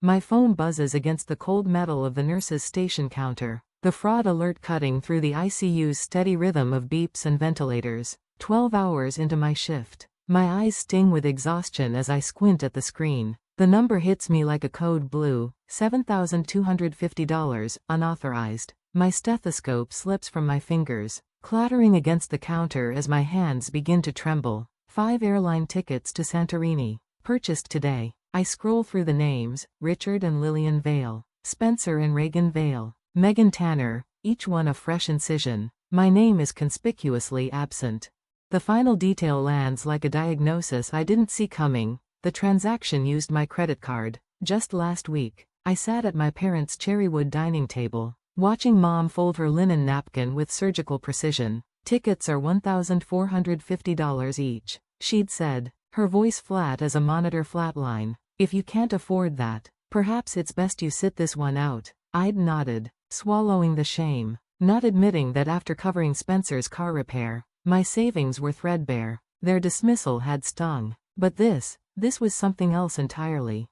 My phone buzzes against the cold metal of the nurse's station counter, the fraud alert cutting through the ICU's steady rhythm of beeps and ventilators. 12 hours into my shift. My eyes sting with exhaustion as I squint at the screen. The number hits me like a code blue, $7,250, unauthorized. My stethoscope slips from my fingers, clattering against the counter as my hands begin to tremble. 5 airline tickets to Santorini. Purchased today. I scroll through the names: Richard and Lillian Vale, Spencer and Reagan Vale, Megan Tanner, each one a fresh incision. My name is conspicuously absent. The final detail lands like a diagnosis I didn't see coming. The transaction used my credit card. Just last week, I sat at my parents' cherrywood dining table, watching Mom fold her linen napkin with surgical precision. Tickets are $1,450 each, she'd said, her voice flat as a monitor flatline. If you can't afford that, perhaps it's best you sit this one out. I'd nodded, swallowing the shame, not admitting that after covering Spencer's car repair, my savings were threadbare. Their dismissal had stung. But this was something else entirely.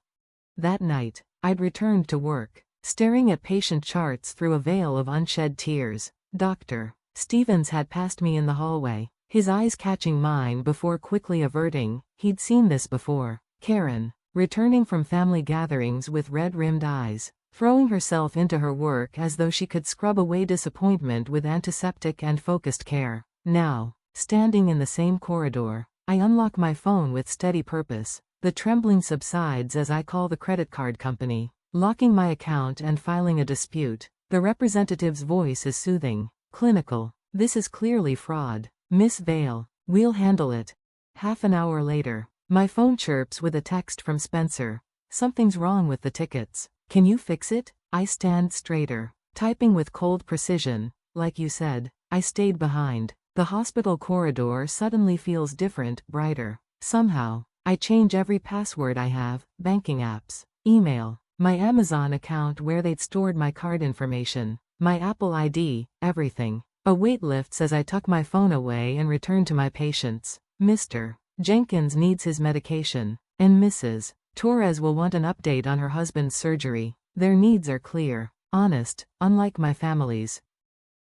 That night, I'd returned to work, staring at patient charts through a veil of unshed tears. Dr. Stevens had passed me in the hallway, his eyes catching mine before quickly averting. He'd seen this before. Karen, returning from family gatherings with red-rimmed eyes, throwing herself into her work as though she could scrub away disappointment with antiseptic and focused care. Now, standing in the same corridor, I unlock my phone with steady purpose. The trembling subsides as I call the credit card company, locking my account and filing a dispute. The representative's voice is soothing, clinical. This is clearly fraud. Miss Vale, we'll handle it. Half an hour later, my phone chirps with a text from Spencer. Something's wrong with the tickets. Can you fix it? I stand straighter, typing with cold precision. Like you said, I stayed behind. The hospital corridor suddenly feels different, brighter. Somehow, I change every password I have, banking apps, email, my Amazon account where they'd stored my card information, my Apple ID, everything. A weight lifts as I tuck my phone away and return to my patients. Mr. Jenkins needs his medication, and Mrs. Torres will want an update on her husband's surgery. Their needs are clear, honest, unlike my family's.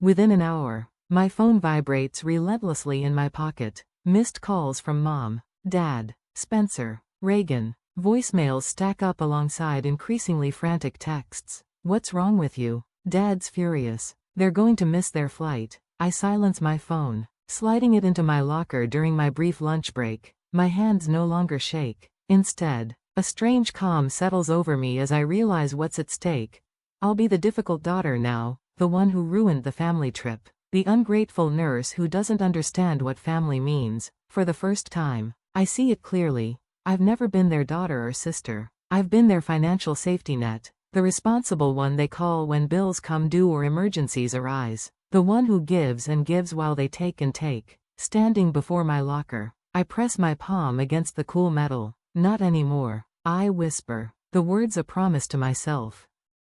Within an hour, my phone vibrates relentlessly in my pocket. Missed calls from Mom, Dad, Spencer, Reagan. Voicemails stack up alongside increasingly frantic texts. What's wrong with you? Dad's furious. They're going to miss their flight. I silence my phone, sliding it into my locker during my brief lunch break. My hands no longer shake. Instead, a strange calm settles over me as I realize what's at stake. I'll be the difficult daughter now, the one who ruined the family trip. The ungrateful nurse who doesn't understand what family means. For the first time, I see it clearly. I've never been their daughter or sister. I've been their financial safety net, the responsible one they call when bills come due or emergencies arise, the one who gives and gives while they take and take. Standing before my locker, I press my palm against the cool metal. Not anymore, I whisper, the words a promise to myself.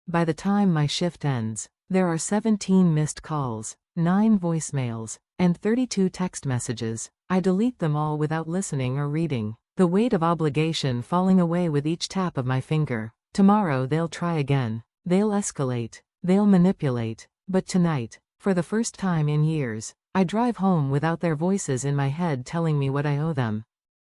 By the time my shift ends, there are 17 missed calls, 9 voicemails, and 32 text messages. I delete them all without listening or reading, the weight of obligation falling away with each tap of my finger. Tomorrow they'll try again. They'll escalate. They'll manipulate. But tonight, for the first time in years, I drive home without their voices in my head telling me what I owe them.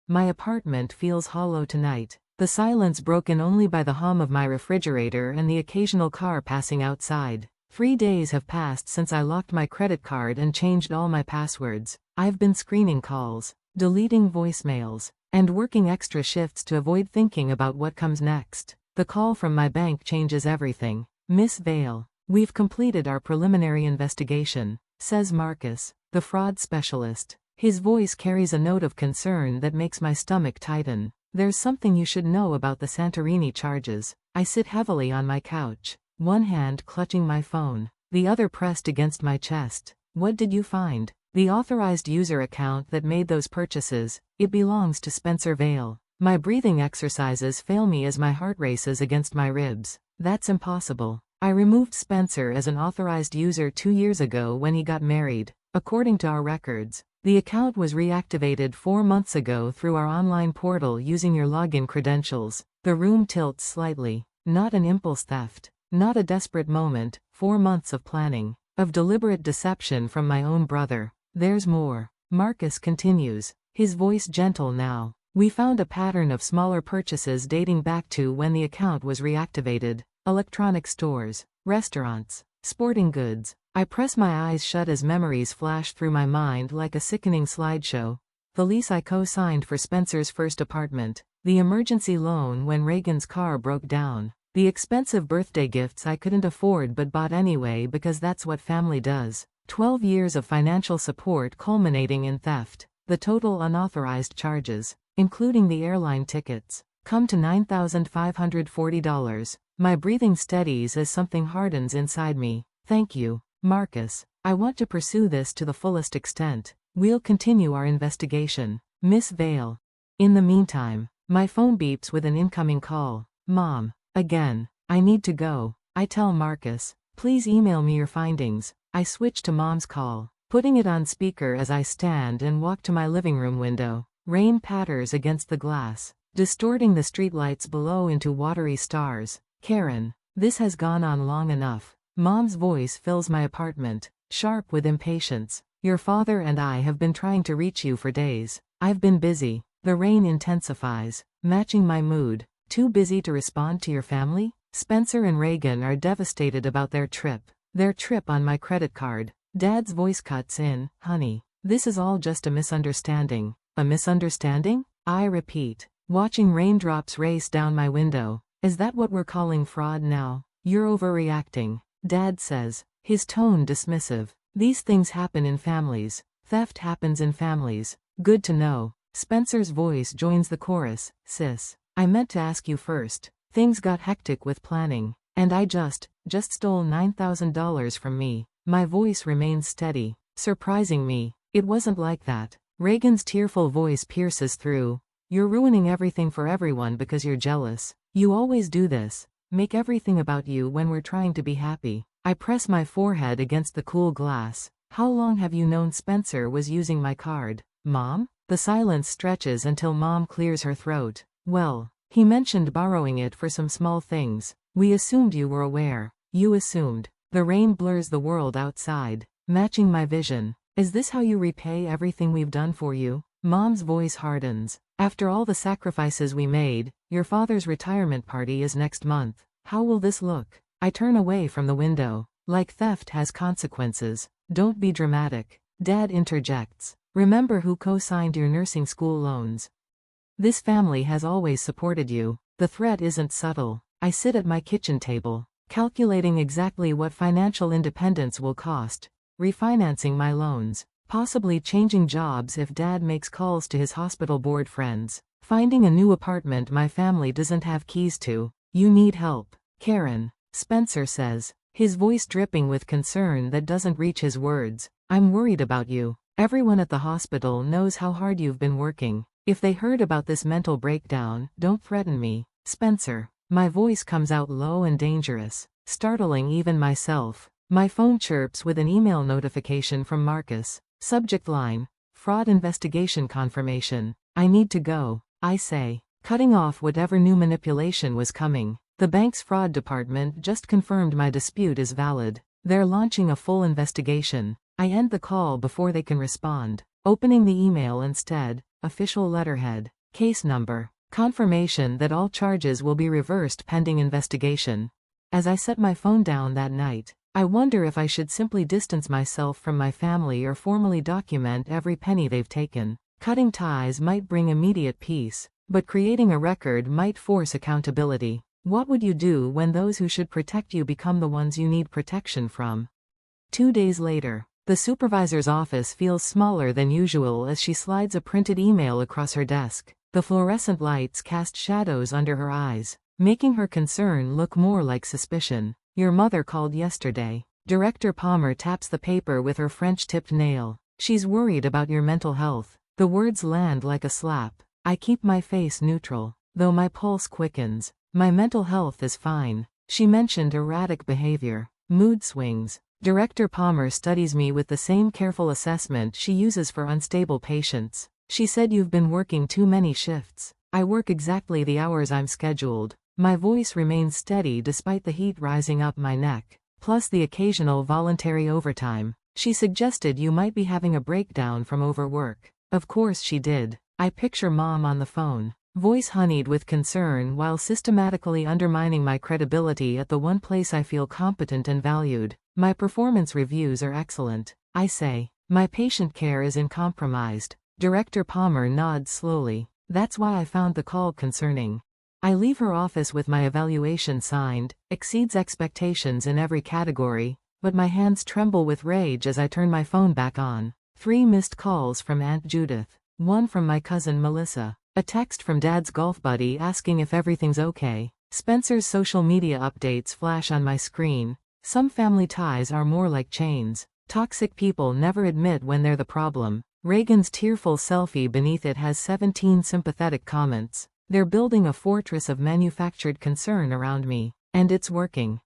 My apartment feels hollow tonight, the silence broken only by the hum of my refrigerator and the occasional car passing outside. 3 days have passed since I locked my credit card and changed all my passwords. I've been screening calls, deleting voicemails, and working extra shifts to avoid thinking about what comes next. The call from my bank changes everything. Miss Vale, we've completed our preliminary investigation, says Marcus, the fraud specialist. His voice carries a note of concern that makes my stomach tighten. There's something you should know about the Santorini charges. I sit heavily on my couch, one hand clutching my phone, the other pressed against my chest. What did you find? The authorized user account that made those purchases, it belongs to Spencer Vale. My breathing exercises fail me as my heart races against my ribs. That's impossible. I removed Spencer as an authorized user 2 years ago when he got married. According to our records, the account was reactivated 4 months ago through our online portal using your login credentials. The room tilts slightly. Not an impulse theft. Not a desperate moment. 4 months of planning. Of deliberate deception from my own brother. There's more. Marcus continues, his voice gentle now. We found a pattern of smaller purchases dating back to when the account was reactivated. Electronic stores, restaurants, sporting goods. I press my eyes shut as memories flash through my mind like a sickening slideshow. The lease I co-signed for Spencer's first apartment. The emergency loan when Reagan's car broke down. The expensive birthday gifts I couldn't afford but bought anyway because that's what family does. 12 years of financial support culminating in theft. The total unauthorized charges, including the airline tickets, come to $9,540. My breathing steadies as something hardens inside me. Thank you, Marcus. I want to pursue this to the fullest extent. We'll continue our investigation. Miss Vale. In the meantime, my phone beeps with an incoming call. Mom. Again. I need to go. I tell Marcus, please email me your findings. I switch to Mom's call, putting it on speaker as I stand and walk to my living room window. Rain patters against the glass, distorting the streetlights below into watery stars. Karen, this has gone on long enough. Mom's voice fills my apartment, sharp with impatience. Your father and I have been trying to reach you for days. I've been busy. The rain intensifies, matching my mood. Too busy to respond to your family? Spencer and Reagan are devastated about their trip. Their trip on my credit card. Dad's voice cuts in, honey. This is all just a misunderstanding. A misunderstanding? I repeat, watching raindrops race down my window. Is that what we're calling fraud now? You're overreacting, Dad says, his tone dismissive. These things happen in families. Theft happens in families. Good to know. Spencer's voice joins the chorus. Sis, I meant to ask you first. Things got hectic with planning, and I just stole $9,000 from me. My voice remains steady, surprising me. It wasn't like that. Reagan's tearful voice pierces through. You're ruining everything for everyone because you're jealous. You always do this. Make everything about you when we're trying to be happy. I press my forehead against the cool glass. How long have you known Spencer was using my card? Mom? The silence stretches until Mom clears her throat. Well, he mentioned borrowing it for some small things. We assumed you were aware. You assumed. The rain blurs the world outside, matching my vision. Is this how you repay everything we've done for you? Mom's voice hardens. After all the sacrifices we made, your father's retirement party is next month. How will this look? I turn away from the window. Like theft has consequences. Don't be dramatic. Dad interjects. Remember who co-signed your nursing school loans. This family has always supported you. The threat isn't subtle. I sit at my kitchen table, calculating exactly what financial independence will cost. Refinancing my loans. Possibly changing jobs if Dad makes calls to his hospital board friends. Finding a new apartment my family doesn't have keys to. You need help, Karen, Spencer says, his voice dripping with concern that doesn't reach his words. I'm worried about you. Everyone at the hospital knows how hard you've been working. If they heard about this mental breakdown, don't threaten me, Spencer. My voice comes out low and dangerous, startling even myself. My phone chirps with an email notification from Marcus. Subject line, fraud investigation confirmation. I need to go, I say, cutting off whatever new manipulation was coming. The bank's fraud department just confirmed my dispute is valid. They're launching a full investigation. I end the call before they can respond. Opening the email instead, official letterhead, case number, confirmation that all charges will be reversed pending investigation. As I set my phone down that night, I wonder if I should simply distance myself from my family or formally document every penny they've taken. Cutting ties might bring immediate peace, but creating a record might force accountability. What would you do when those who should protect you become the ones you need protection from? 2 days later, the supervisor's office feels smaller than usual as she slides a printed email across her desk. The fluorescent lights cast shadows under her eyes, making her concern look more like suspicion. Your mother called yesterday. Director Palmer taps the paper with her French-tipped nail. She's worried about your mental health. The words land like a slap. I keep my face neutral, though my pulse quickens. My mental health is fine. She mentioned erratic behavior, mood swings. Director Palmer studies me with the same careful assessment she uses for unstable patients. She said you've been working too many shifts. I work exactly the hours I'm scheduled. My voice remains steady despite the heat rising up my neck, plus the occasional voluntary overtime. She suggested you might be having a breakdown from overwork. Of course she did. I picture Mom on the phone, voice honeyed with concern while systematically undermining my credibility at the one place I feel competent and valued. My performance reviews are excellent, I say. My patient care is uncompromised. Director Palmer nods slowly. That's why I found the call concerning. I leave her office with my evaluation signed, exceeds expectations in every category, but my hands tremble with rage as I turn my phone back on. 3 missed calls from Aunt Judith. 1 from my cousin Melissa. A text from Dad's golf buddy asking if everything's okay. Spencer's social media updates flash on my screen. Some family ties are more like chains. Toxic people never admit when they're the problem. Reagan's tearful selfie beneath it has 17 sympathetic comments. They're building a fortress of manufactured concern around me. And it's working.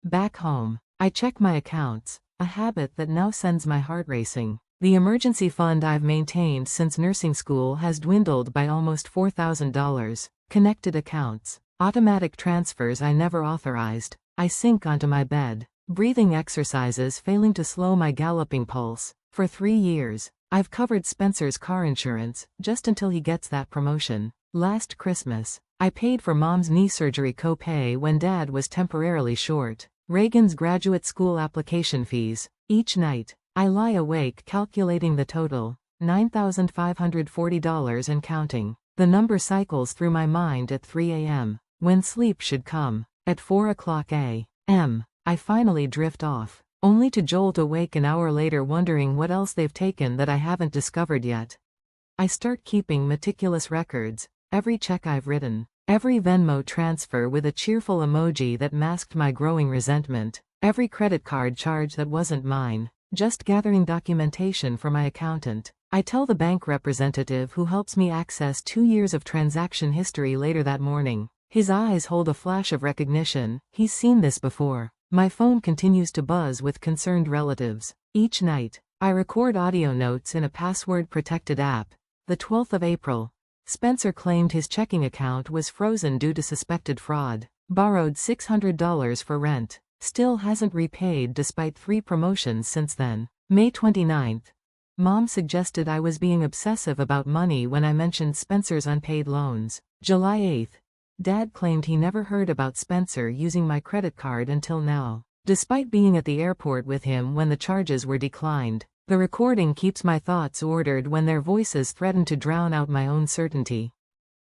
Back home, I check my accounts, a habit that now sends my heart racing. The emergency fund I've maintained since nursing school has dwindled by almost $4,000. Connected accounts. Automatic transfers I never authorized. I sink onto my bed. Breathing exercises failing to slow my galloping pulse. For 3 years, I've covered Spencer's car insurance, just until he gets that promotion. Last Christmas, I paid for Mom's knee surgery copay when Dad was temporarily short. Reagan's graduate school application fees. Each night, I lie awake calculating the total, $9,540 and counting. The number cycles through my mind at 3 a.m., when sleep should come. At 4 o'clock a.m., I finally drift off, only to jolt awake an hour later wondering what else they've taken that I haven't discovered yet. I start keeping meticulous records, every check I've written, every Venmo transfer with a cheerful emoji that masked my growing resentment, every credit card charge that wasn't mine, just gathering documentation for my accountant. I tell the bank representative who helps me access 2 years of transaction history later that morning. His eyes hold a flash of recognition. He's seen this before. My phone continues to buzz with concerned relatives. Each night, I record audio notes in a password-protected app. The 12th of April. Spencer claimed his checking account was frozen due to suspected fraud. Borrowed $600 for rent. Still hasn't repaid despite 3 promotions since then. May 29th. Mom suggested I was being obsessive about money when I mentioned Spencer's unpaid loans. July 8th. Dad claimed he never heard about Spencer using my credit card until now, despite being at the airport with him when the charges were declined. The recording keeps my thoughts ordered when their voices threaten to drown out my own certainty.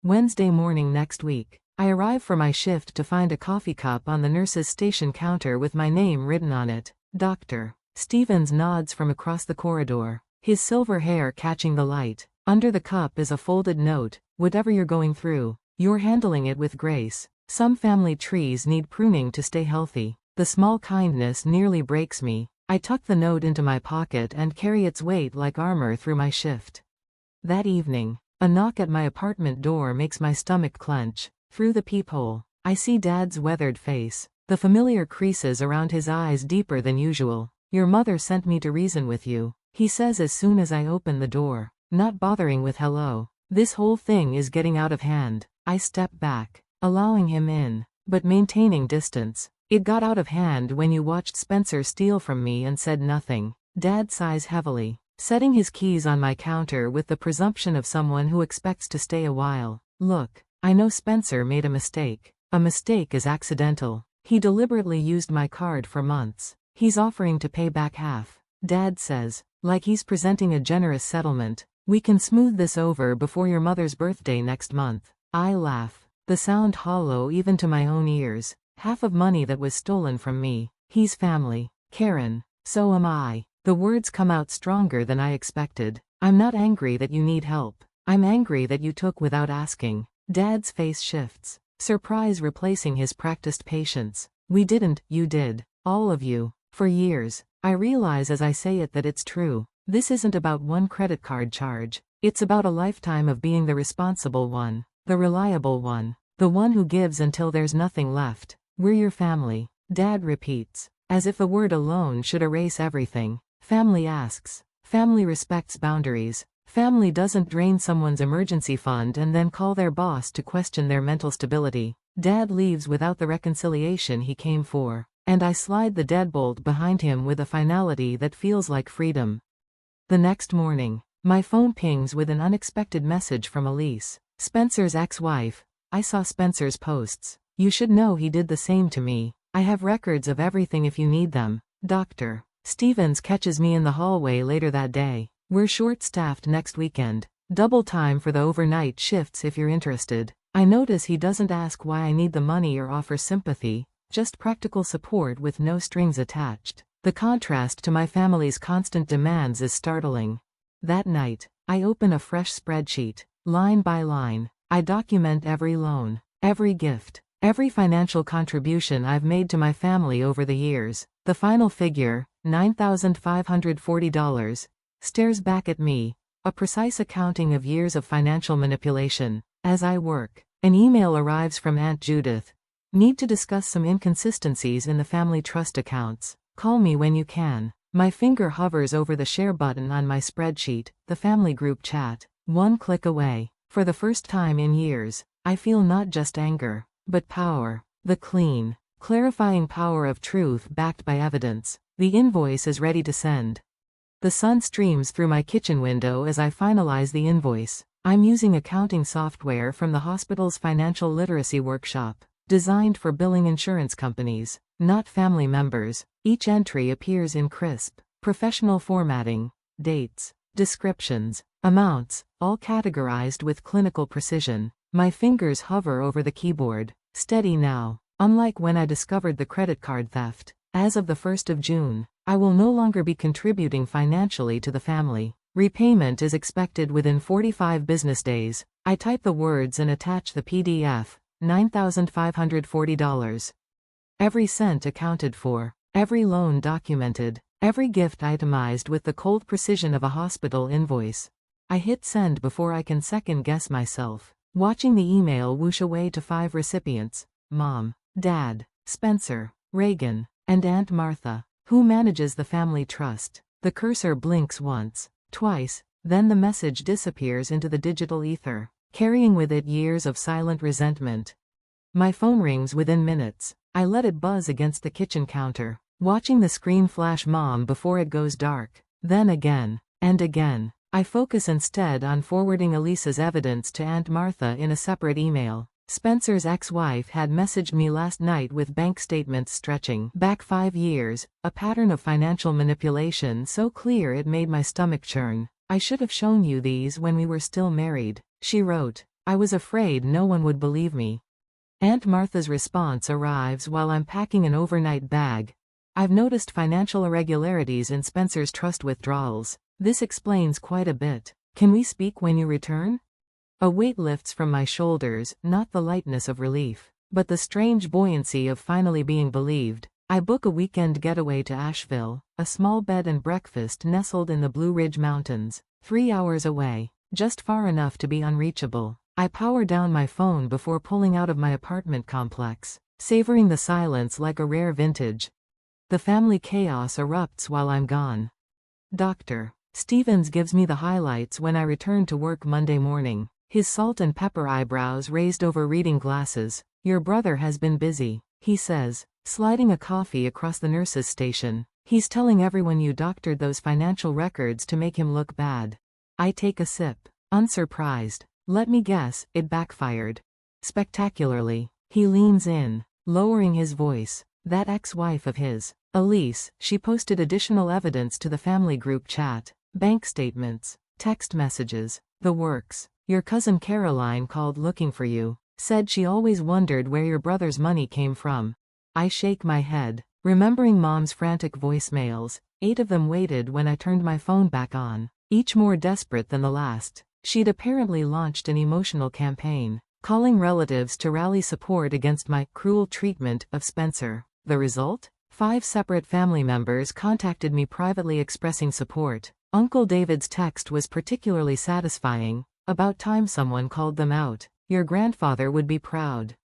Wednesday morning next week. I arrive for my shift to find a coffee cup on the nurse's station counter with my name written on it. Dr. Stevens nods from across the corridor, his silver hair catching the light. Under the cup is a folded note. Whatever you're going through, you're handling it with grace. Some family trees need pruning to stay healthy. The small kindness nearly breaks me. I tuck the note into my pocket and carry its weight like armor through my shift. That evening, a knock at my apartment door makes my stomach clench. Through the peephole, I see Dad's weathered face, the familiar creases around his eyes deeper than usual. Your mother sent me to reason with you, he says as soon as I open the door, not bothering with hello. This whole thing is getting out of hand. I step back, allowing him in, but maintaining distance. It got out of hand when you watched Spencer steal from me and said nothing. Dad sighs heavily, setting his keys on my counter with the presumption of someone who expects to stay a while. Look, I know Spencer made a mistake. A mistake is accidental. He deliberately used my card for months. He's offering to pay back half. Dad says, like he's presenting a generous settlement. We can smooth this over before your mother's birthday next month. I laugh, the sound hollow even to my own ears. Half of money that was stolen from me. He's family. Karen. So am I. The words come out stronger than I expected. I'm not angry that you need help. I'm angry that you took without asking. Dad's face shifts, surprise replacing his practiced patience. We didn't, you did. All of you. For years. I realize as I say it that it's true. This isn't about one credit card charge. It's about a lifetime of being the responsible one, the reliable one, the one who gives until there's nothing left. We're your family. Dad repeats, as if a word alone should erase everything. Family asks. Family respects boundaries. Family doesn't drain someone's emergency fund and then call their boss to question their mental stability. Dad leaves without the reconciliation he came for, and I slide the deadbolt behind him with a finality that feels like freedom. The next morning, my phone pings with an unexpected message from Elise, Spencer's ex-wife. I saw Spencer's posts. You should know he did the same to me. I have records of everything if you need them. Dr. Stevens catches me in the hallway later that day. We're short-staffed next weekend. Double time for the overnight shifts if you're interested. I notice he doesn't ask why I need the money or offer sympathy, just practical support with no strings attached. The contrast to my family's constant demands is startling. That night, I open a fresh spreadsheet. Line by line, I document every loan, every gift, every financial contribution I've made to my family over the years. The final figure, $9,540, stares back at me, a precise accounting of years of financial manipulation. As I work, an email arrives from Aunt Judith. Need to discuss some inconsistencies in the family trust accounts. Call me when you can. My finger hovers over the share button on my spreadsheet, the family group chat. One click away. For the first time in years, I feel not just anger, but power. The clean, clarifying power of truth backed by evidence. The invoice is ready to send. The sun streams through my kitchen window as I finalize the invoice. I'm using accounting software from the hospital's financial literacy workshop, designed for billing insurance companies, not family members. Each entry appears in crisp, professional formatting, dates, descriptions, amounts, all categorized with clinical precision. My fingers hover over the keyboard. Steady now. Unlike when I discovered the credit card theft, as of the 1st of June, I will no longer be contributing financially to the family. Repayment is expected within 45 business days. I type the words and attach the PDF, $9,540. Every cent accounted for, every loan documented, every gift itemized with the cold precision of a hospital invoice. I hit send before I can second-guess myself, watching the email whoosh away to 5 recipients: Mom, Dad, Spencer, Reagan, and Aunt Martha, who manages the family trust. The cursor blinks once, twice, then the message disappears into the digital ether, carrying with it years of silent resentment. My phone rings within minutes. I let it buzz against the kitchen counter, watching the screen flash Mom before it goes dark. Then again, and again. I focus instead on forwarding Elisa's evidence to Aunt Martha in a separate email. Spencer's ex-wife had messaged me last night with bank statements stretching back 5 years, a pattern of financial manipulation so clear it made my stomach churn. I should have shown you these when we were still married, she wrote. I was afraid no one would believe me. Aunt Martha's response arrives while I'm packing an overnight bag. I've noticed financial irregularities in Spencer's trust withdrawals. This explains quite a bit. Can we speak when you return? A weight lifts from my shoulders, not the lightness of relief, but the strange buoyancy of finally being believed. I book a weekend getaway to Asheville, a small bed and breakfast nestled in the Blue Ridge Mountains, 3 hours away, just far enough to be unreachable. I power down my phone before pulling out of my apartment complex, savoring the silence like a rare vintage. The family chaos erupts while I'm gone. Dr. Stevens gives me the highlights when I return to work Monday morning, his salt and pepper eyebrows raised over reading glasses. Your brother has been busy, he says, sliding a coffee across the nurse's station. He's telling everyone you doctored those financial records to make him look bad. I take a sip, unsurprised. Let me guess, it backfired. Spectacularly. He leans in, lowering his voice. That ex-wife of his, Elise, she posted additional evidence to the family group chat. Bank statements, text messages, the works. Your cousin Caroline called looking for you, said she always wondered where your brother's money came from. I shake my head, remembering Mom's frantic voicemails. 8 of them waited when I turned my phone back on, each more desperate than the last. She'd apparently launched an emotional campaign, calling relatives to rally support against my cruel treatment of Spencer. The result? 5 separate family members contacted me privately expressing support. Uncle David's text was particularly satisfying. About time someone called them out. Your grandfather would be proud.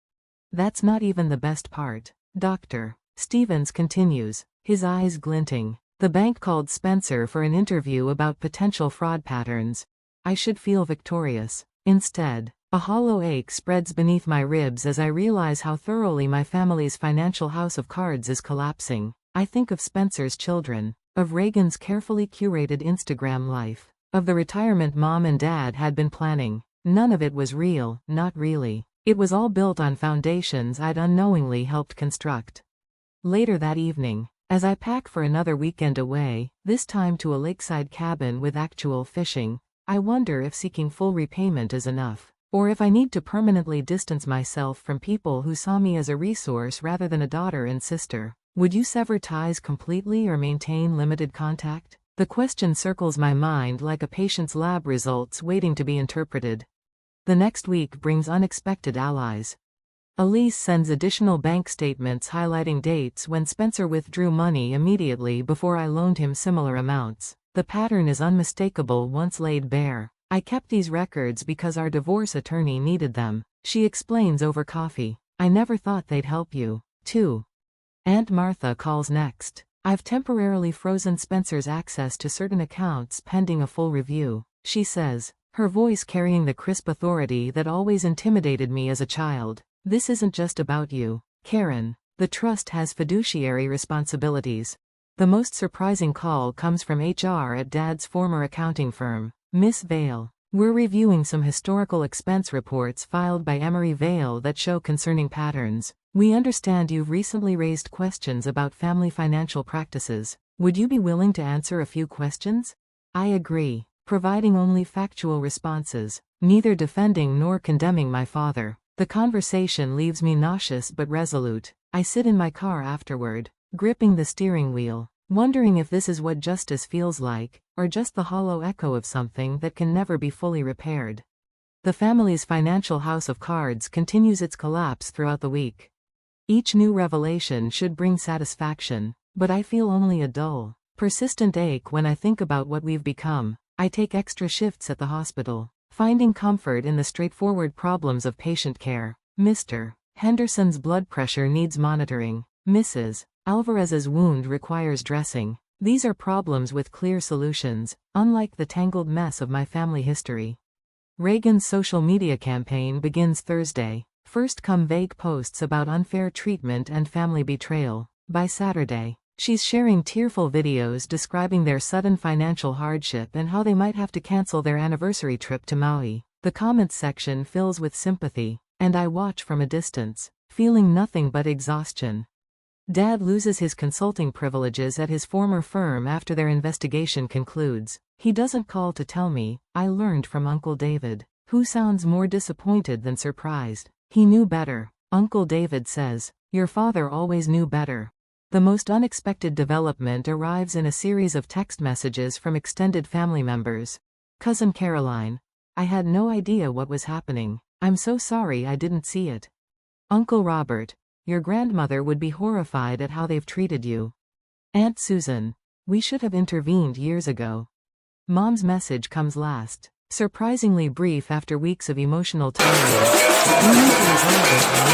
That's not even the best part. Dr. Stevens continues, his eyes glinting. The bank called Spencer for an interview about potential fraud patterns. I should feel victorious. Instead, A hollow ache spreads beneath my ribs as I realize how thoroughly my family's financial house of cards is collapsing. I think of Spencer's children, of Reagan's carefully curated Instagram life, of the retirement mom and dad had been planning. None of it was real, not really. It was all built on foundations I'd unknowingly helped construct. Later that evening, as I pack for another weekend away, this time to a lakeside cabin with actual fishing, I wonder if seeking full repayment is enough, or if I need to permanently distance myself from people who saw me as a resource rather than a daughter and sister. Would you sever ties completely or maintain limited contact? The question circles my mind like a patient's lab results waiting to be interpreted. The next week brings unexpected allies. Elise sends additional bank statements highlighting dates when Spencer withdrew money immediately before I loaned him similar amounts. The pattern is unmistakable once laid bare. I kept these records because our divorce attorney needed them, she explains over coffee. I never thought they'd help you, too. Aunt Martha calls next. I've temporarily frozen Spencer's access to certain accounts pending a full review, she says, her voice carrying the crisp authority that always intimidated me as a child. This isn't just about you, Karen. The trust has fiduciary responsibilities. The most surprising call comes from HR at Dad's former accounting firm, Miss Vale. We're reviewing some historical expense reports filed by Emery Vale that show concerning patterns. We understand you've recently raised questions about family financial practices. Would you be willing to answer a few questions? I agree, providing only factual responses, neither defending nor condemning my father. The conversation leaves me nauseous but resolute. I sit in my car afterward, gripping the steering wheel, wondering if this is what justice feels like, or just the hollow echo of something that can never be fully repaired. The family's financial house of cards continues its collapse throughout the week. Each new revelation should bring satisfaction, but I feel only a dull, persistent ache when I think about what we've become. I take extra shifts at the hospital, finding comfort in the straightforward problems of patient care. Mr. Henderson's blood pressure needs monitoring. Mrs. Alvarez's wound requires dressing. These are problems with clear solutions, unlike the tangled mess of my family history. Reagan's social media campaign begins Thursday. First come vague posts about unfair treatment and family betrayal. By Saturday, she's sharing tearful videos describing their sudden financial hardship and how they might have to cancel their anniversary trip to Maui. The comments section fills with sympathy, and I watch from a distance, feeling nothing but exhaustion. Dad loses his consulting privileges at his former firm after their investigation concludes. He doesn't call to tell me. I learned from Uncle David, who sounds more disappointed than surprised. He knew better, Uncle David says. Your father always knew better. The most unexpected development arrives in a series of text messages from extended family members. Cousin Caroline, I had no idea what was happening. I'm so sorry I didn't see it. Uncle Robert, your grandmother would be horrified at how they've treated you. Aunt Susan, we should have intervened years ago. Mom's message comes last, surprisingly brief after weeks of emotional tirade. We need to resolve this on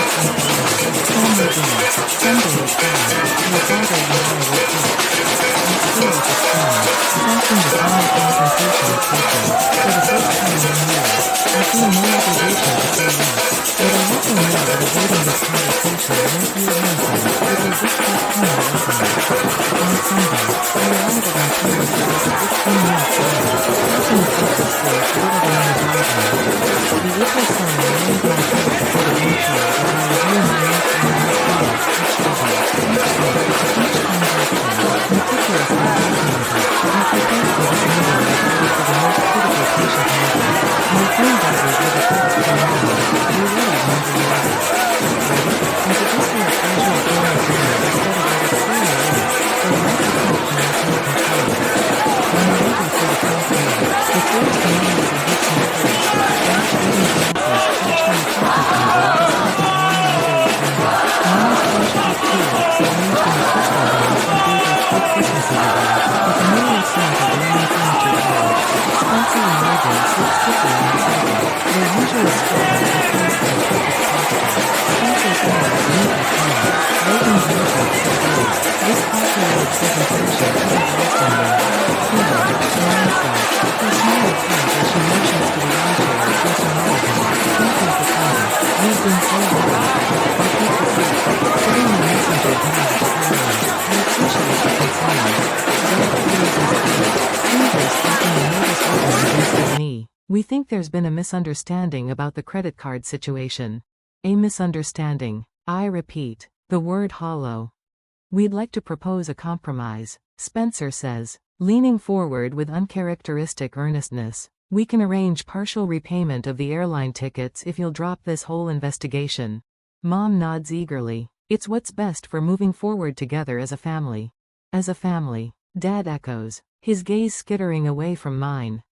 family dinner. Sunday is fine. Your father and I will talk. I stare at the screen, sensing the common confrontation approaching. For the first time in years, I feel no obligation to say yes, but I also know that avoiding this conversation won't be a win for me. It will just postpone the listening. On Sunday, I arrive at my parents' house 15 minutes later, touching the focus switch rather than the diagram. The April sun warmed my head before the intro as I review my next annual products each visit, each step, each transaction, meticulously documented. I prepare for this meeting prepared for the most critical patient moment. My phone buzzes with a text from Mom. You're ready whenever you are. Ready? As if this were a casual family dinner instead of what it's really is, but I like to think to maintain control. When I'm ready for the coffee, the first memories that hits me first, flash eating glasses perched on the coffee table beside the warm motherly candle. Mom's fresh-cut tulips arranged in a crystal vase I gave her 3 Christmases ago, a familiar scent of lemon furniture carriage. Spencer and Reagan sit stiffly on the sofa, their usual style replaced by perfect posture. Spencer's hair is neatly combed, Reagan's makeup subdued. This popular presentation isn't lost on me. Timid, Mom says, her smile tight as she motions to the armchair closer to him. been so worried. I take the seat, setting my messenger bag slowly. I appreciate the concern. Dad clears his throat, fingers tapping the notice button against his knee. We think there's been a misunderstanding about the credit card situation. A misunderstanding. I repeat, the word hollow. We'd like to propose a compromise, Spencer says, leaning forward with uncharacteristic earnestness. We can arrange partial repayment of the airline tickets if you'll drop this whole investigation. Mom nods eagerly. It's what's best for moving forward together as a family. As a family, Dad echoes, his gaze skittering away from mine.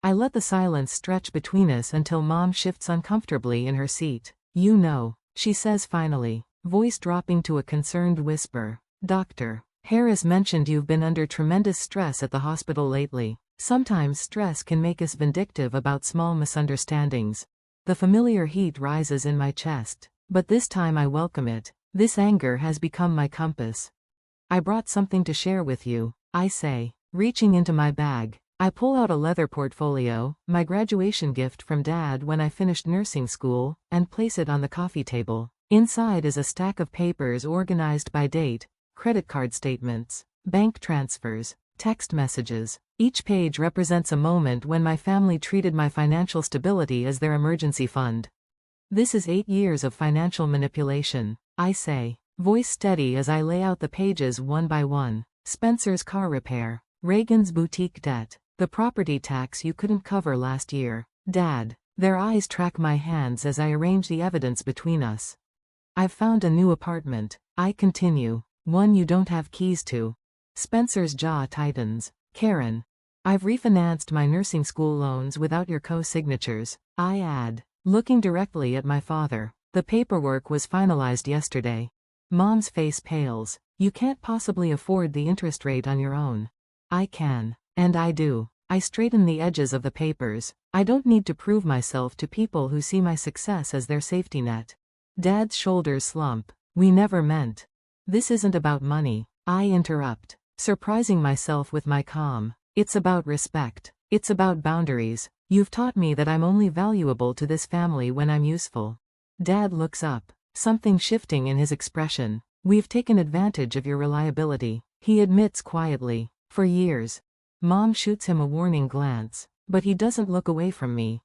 I let the silence stretch between us until Mom shifts uncomfortably in her seat. You know, she says finally, voice dropping to a concerned whisper. Dr. Harris mentioned you've been under tremendous stress at the hospital lately. Sometimes stress can make us vindictive about small misunderstandings. The familiar heat rises in my chest, but this time I welcome it. This anger has become my compass. I brought something to share with you, I say, reaching into my bag. I pull out a leather portfolio, my graduation gift from Dad when I finished nursing school, and place it on the coffee table. Inside is a stack of papers organized by date, credit card statements, bank transfers, text messages. Each page represents a moment when my family treated my financial stability as their emergency fund. This is 8 years of financial manipulation, I say, voice steady as I lay out the pages one by one. Spencer's car repair, Reagan's boutique debt, the property tax you couldn't cover last year. Dad. Their eyes track my hands as I arrange the evidence between us. I've found a new apartment, I continue, one you don't have keys to. Spencer's jaw tightens. Karen. I've refinanced my nursing school loans without your co-signatures, I add, looking directly at my father. The paperwork was finalized yesterday. Mom's face pales. You can't possibly afford the interest rate on your own. I can. And I do. I straighten the edges of the papers. I don't need to prove myself to people who see my success as their safety net. Dad's shoulders slump. We never meant. This isn't about money, I interrupt, surprising myself with my calm. It's about respect. It's about boundaries. You've taught me that I'm only valuable to this family when I'm useful. Dad looks up, something shifting in his expression. We've taken advantage of your reliability, he admits quietly, for years. Mom shoots him a warning glance, but he doesn't look away from me.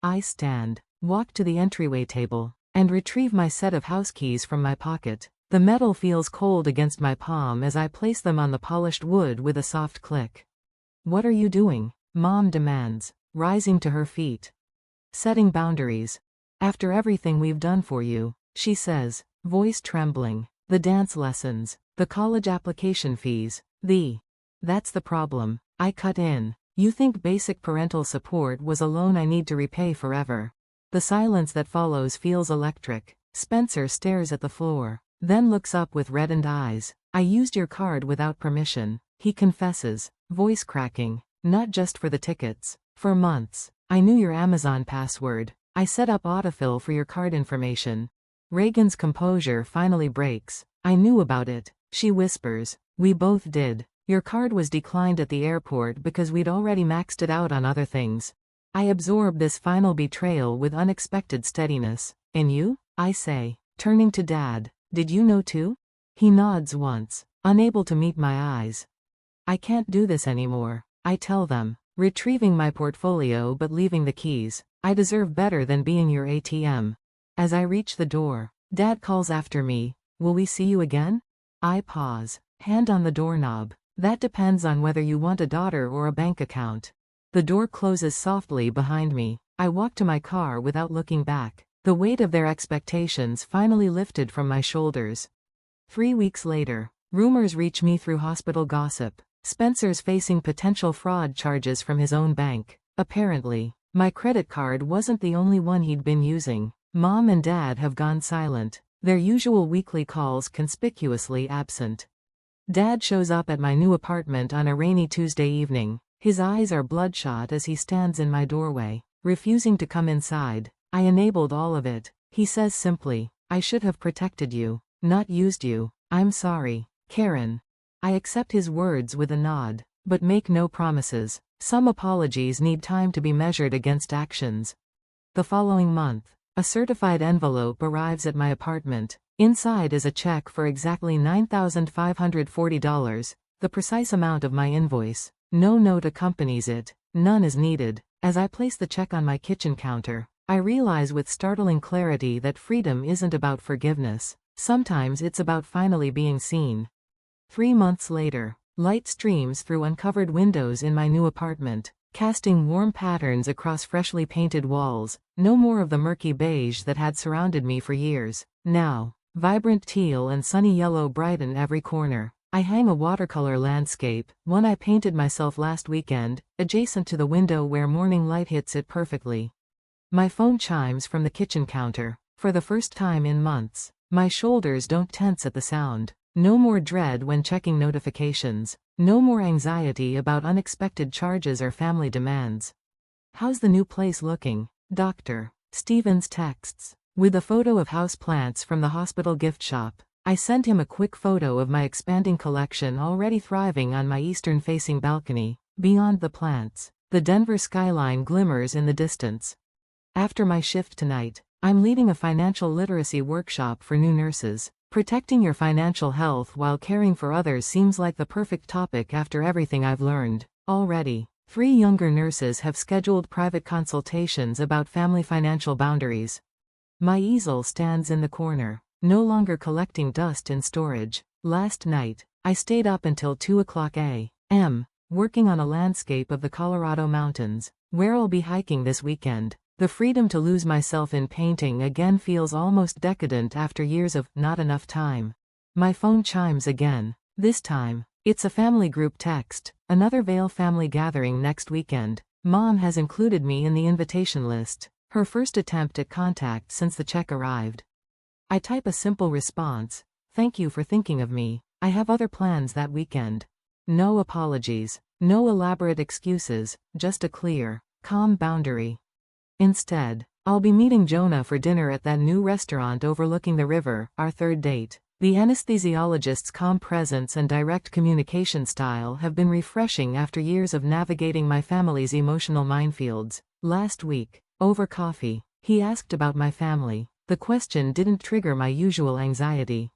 I stand, walk to the entryway table, and retrieve my set of house keys from my pocket. The metal feels cold against my palm as I place them on the polished wood with a soft click. What are you doing? Mom demands, rising to her feet. Setting boundaries. After everything we've done for you, she says, voice trembling. The dance lessons, the college application fees, That's the problem, I cut in. You think basic parental support was a loan I need to repay forever. The silence that follows feels electric. Spencer stares at the floor, then looks up with reddened eyes. I used your card without permission, he confesses, voice cracking. Not just for the tickets. For months. I knew your Amazon password. I set up autofill for your card information. Reagan's composure finally breaks. I knew about it, she whispers. We both did. Your card was declined at the airport because we'd already maxed it out on other things. I absorb this final betrayal with unexpected steadiness. And you? I say, turning to Dad. Did you know too? He nods once, unable to meet my eyes. I can't do this anymore, I tell them, retrieving my portfolio but leaving the keys. I deserve better than being your ATM. As I reach the door, Dad calls after me, will we see you again? I pause, hand on the doorknob. That depends on whether you want a daughter or a bank account. The door closes softly behind me. I walk to my car without looking back. The weight of their expectations finally lifted from my shoulders. 3 weeks later, rumors reach me through hospital gossip. Spencer's facing potential fraud charges from his own bank. Apparently, my credit card wasn't the only one he'd been using. Mom and Dad have gone silent, their usual weekly calls conspicuously absent. Dad shows up at my new apartment on a rainy Tuesday evening. His eyes are bloodshot as he stands in my doorway, refusing to come inside. I enabled all of it, he says simply. I should have protected you, not used you. I'm sorry, Karen. I accept his words with a nod, but make no promises. Some apologies need time to be measured against actions. The following month, A certified envelope arrives at my apartment. Inside is a check for exactly $9,540, the precise amount of my invoice. No note accompanies it. None is needed. As I place the check on my kitchen counter, I realize with startling clarity that freedom isn't about forgiveness. Sometimes it's about finally being seen. 3 months later, light streams through uncovered windows in my new apartment, casting warm patterns across freshly painted walls. No more of the murky beige that had surrounded me for years. Now, vibrant teal and sunny yellow brighten every corner. I hang a watercolor landscape, one I painted myself last weekend, adjacent to the window where morning light hits it perfectly. My phone chimes from the kitchen counter. For the first time in months, my shoulders don't tense at the sound. No more dread when checking notifications. No more anxiety about unexpected charges or family demands. How's the new place looking? Dr. Stevens texts. With a photo of houseplants from the hospital gift shop, I sent him a quick photo of my expanding collection already thriving on my eastern-facing balcony. Beyond the plants, the Denver skyline glimmers in the distance. After my shift tonight, I'm leading a financial literacy workshop for new nurses. Protecting your financial health while caring for others seems like the perfect topic after everything I've learned. Already, 3 younger nurses have scheduled private consultations about family financial boundaries. My easel stands in the corner, no longer collecting dust in storage. Last night, I stayed up until 2 a.m., working on a landscape of the Colorado mountains, where I'll be hiking this weekend. The freedom to lose myself in painting again feels almost decadent after years of not enough time. My phone chimes again. This time, it's a family group text. Another Vail family gathering next weekend. Mom has included me in the invitation list. Her first attempt at contact since the check arrived. I type a simple response. Thank you for thinking of me. I have other plans that weekend. No apologies. No elaborate excuses. Just a clear, calm boundary. Instead, I'll be meeting Jonah for dinner at that new restaurant overlooking the river, our third date. The anesthesiologist's calm presence and direct communication style have been refreshing after years of navigating my family's emotional minefields. Last week, over coffee, he asked about my family. The question didn't trigger my usual anxiety.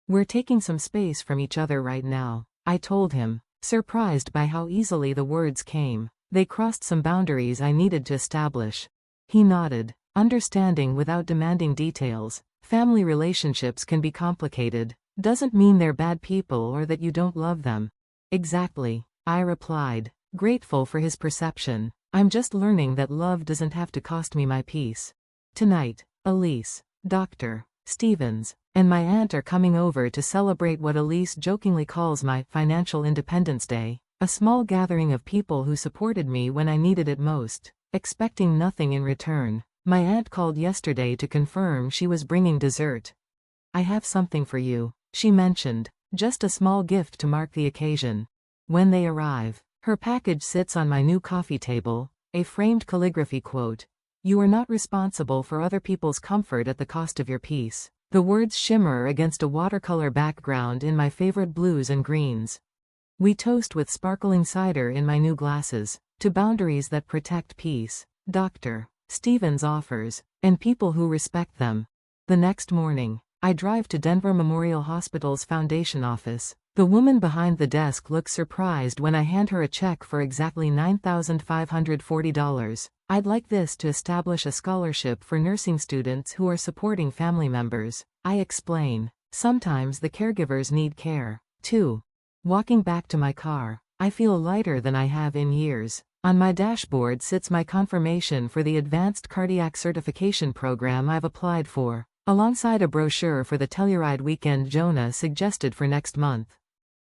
We're taking some space from each other right now, I told him, surprised by how easily the words came. They crossed some boundaries I needed to establish. He nodded, understanding without demanding details. Family relationships can be complicated. Doesn't mean they're bad people or that you don't love them. Exactly, I replied, grateful for his perception. I'm just learning that love doesn't have to cost me my peace. Tonight, Elise, Dr. Stevens, and my aunt are coming over to celebrate what Elise jokingly calls my Financial Independence Day, a small gathering of people who supported me when I needed it most. Expecting nothing in return, my aunt called yesterday to confirm she was bringing dessert. I have something for you, she mentioned, just a small gift to mark the occasion. When they arrive, her package sits on my new coffee table, a framed calligraphy quote. You are not responsible for other people's comfort at the cost of your peace. The words shimmer against a watercolor background in my favorite blues and greens. We toast with sparkling cider in my new glasses, to boundaries that protect peace, Dr. Stevens offers, and people who respect them. The next morning, I drive to Denver Memorial Hospital's foundation office. The woman behind the desk looks surprised when I hand her a check for exactly $9,540. I'd like this to establish a scholarship for nursing students who are supporting family members, I explain. Sometimes the caregivers need care, too. Walking back to my car, I feel lighter than I have in years. On my dashboard sits my confirmation for the Advanced Cardiac Certification program I've applied for, alongside a brochure for the Telluride weekend Jonah suggested for next month.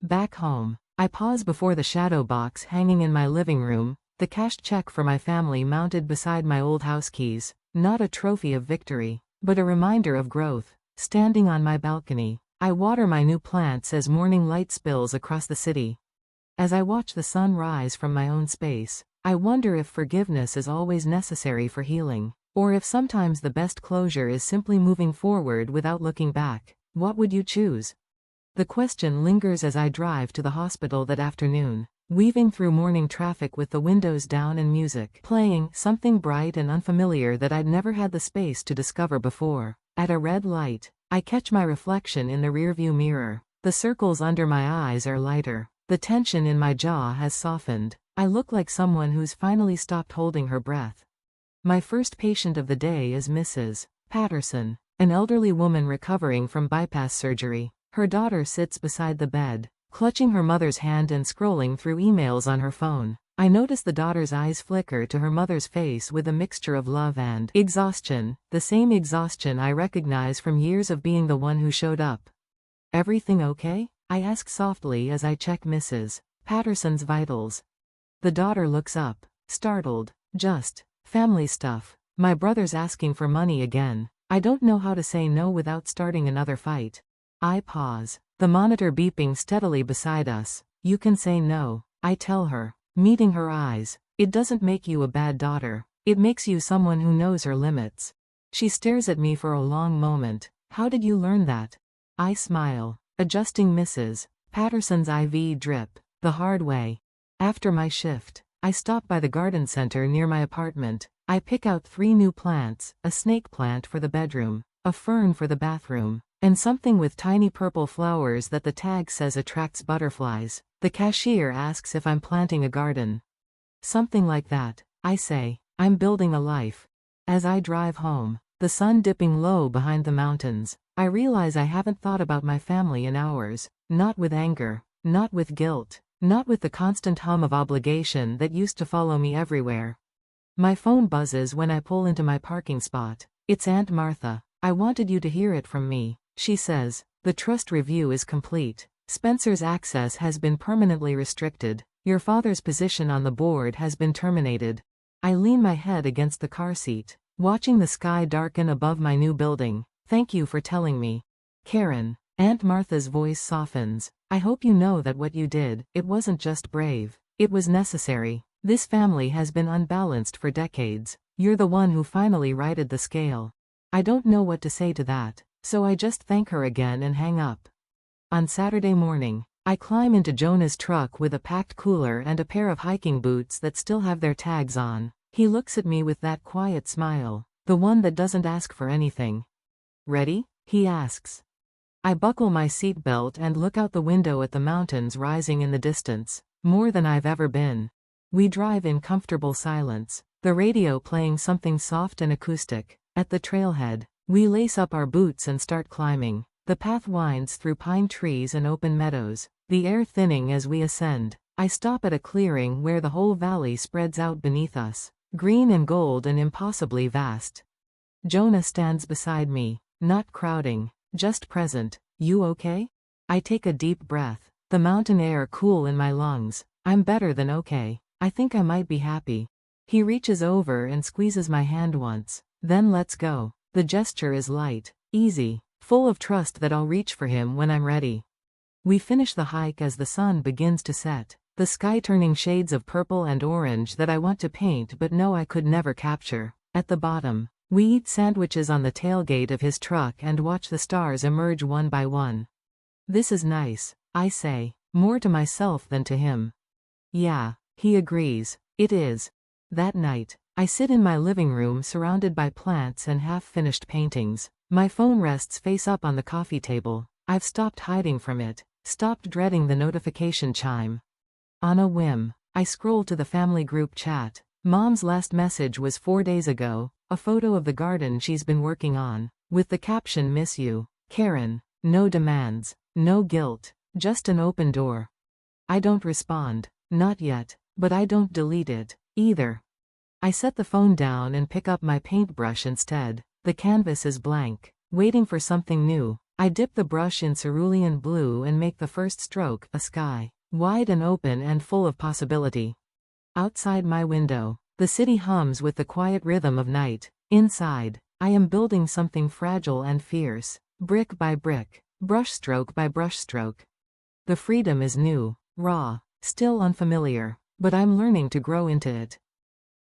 Back home, I pause before the shadow box hanging in my living room, the cashed check for my family mounted beside my old house keys, not a trophy of victory, but a reminder of growth. Standing on my balcony, I water my new plants as morning light spills across the city. As I watch the sun rise from my own space, I wonder if forgiveness is always necessary for healing, or if sometimes the best closure is simply moving forward without looking back. What would you choose? The question lingers as I drive to the hospital that afternoon. weaving through morning traffic with the windows down and music playing, something bright and unfamiliar that I'd never had the space to discover before. At a red light, I catch my reflection in the rearview mirror. The circles under my eyes are lighter. The tension in my jaw has softened. I look like someone who's finally stopped holding her breath. My first patient of the day is Mrs. Patterson, an elderly woman recovering from bypass surgery. Her daughter sits beside the bed, clutching her mother's hand and scrolling through emails on her phone. I notice the daughter's eyes flicker to her mother's face with a mixture of love and exhaustion, the same exhaustion I recognize from years of being the one who showed up. "Everything okay?" I ask softly as I check Mrs. Patterson's vitals. The daughter looks up, startled. "Just family stuff. My brother's asking for money again." I don't know how to say no without starting another fight. I pause, the monitor beeping steadily beside us. "You can say no," I tell her, meeting her eyes. "It doesn't make you a bad daughter. It makes you someone who knows her limits." She stares at me for a long moment. "How did you learn that?" I smile, adjusting Mrs. Patterson's IV drip, the hard way. After my shift, I stop by the garden center near my apartment. I pick out 3 new plants, a snake plant for the bedroom, a fern for the bathroom, and something with tiny purple flowers that the tag says attracts butterflies. The cashier asks if I'm planting a garden. "Something like that," I say. "I'm building a life." As I drive home, the sun dipping low behind the mountains, I realize I haven't thought about my family in hours. Not with anger, not with guilt, not with the constant hum of obligation that used to follow me everywhere. My phone buzzes when I pull into my parking spot. It's Aunt Martha. "I wanted you to hear it from me," she says. "The trust review is complete. Spencer's access has been permanently restricted. Your father's position on the board has been terminated." I lean my head against the car seat, watching the sky darken above my new building. "Thank you for telling me, Karen." Aunt Martha's voice softens. "I hope you know that what you did, it wasn't just brave. It was necessary. This family has been unbalanced for decades. You're the one who finally righted the scale." I don't know what to say to that, so I just thank her again and hang up. On Saturday morning, I climb into Jonah's truck with a packed cooler and a pair of hiking boots that still have their tags on. He looks at me with that quiet smile, the one that doesn't ask for anything. "Ready?" he asks. I buckle my seatbelt and look out the window at the mountains rising in the distance, more than I've ever been. We drive in comfortable silence, the radio playing something soft and acoustic. At the trailhead, we lace up our boots and start climbing. The path winds through pine trees and open meadows, the air thinning as we ascend. I stop at a clearing where the whole valley spreads out beneath us, green and gold and impossibly vast. Jonah stands beside me, not crowding, just present. "You okay?" I take a deep breath, the mountain air cool in my lungs. "I'm better than okay. I think I might be happy." He reaches over and squeezes my hand once, then lets go. The gesture is light, easy, full of trust that I'll reach for him when I'm ready. We finish the hike as the sun begins to set, the sky turning shades of purple and orange that I want to paint but know I could never capture. At the bottom, we eat sandwiches on the tailgate of his truck and watch the stars emerge one by one. "This is nice," I say, more to myself than to him. "Yeah," he agrees, "it is." That night, I sit in my living room surrounded by plants and half-finished paintings. My phone rests face up on the coffee table. I've stopped hiding from it, stopped dreading the notification chime. On a whim, I scroll to the family group chat. Mom's last message was 4 days ago, a photo of the garden she's been working on, with the caption "Miss you, Karen." No demands, no guilt, just an open door. I don't respond, not yet, but I don't delete it, either. I set the phone down and pick up my paintbrush instead. The canvas is blank, waiting for something new. I dip the brush in cerulean blue and make the first stroke, a sky, wide and open and full of possibility. Outside my window, the city hums with the quiet rhythm of night. Inside, I am building something fragile and fierce, brick by brick, brushstroke by brushstroke. The freedom is new, raw, still unfamiliar, but I'm learning to grow into it.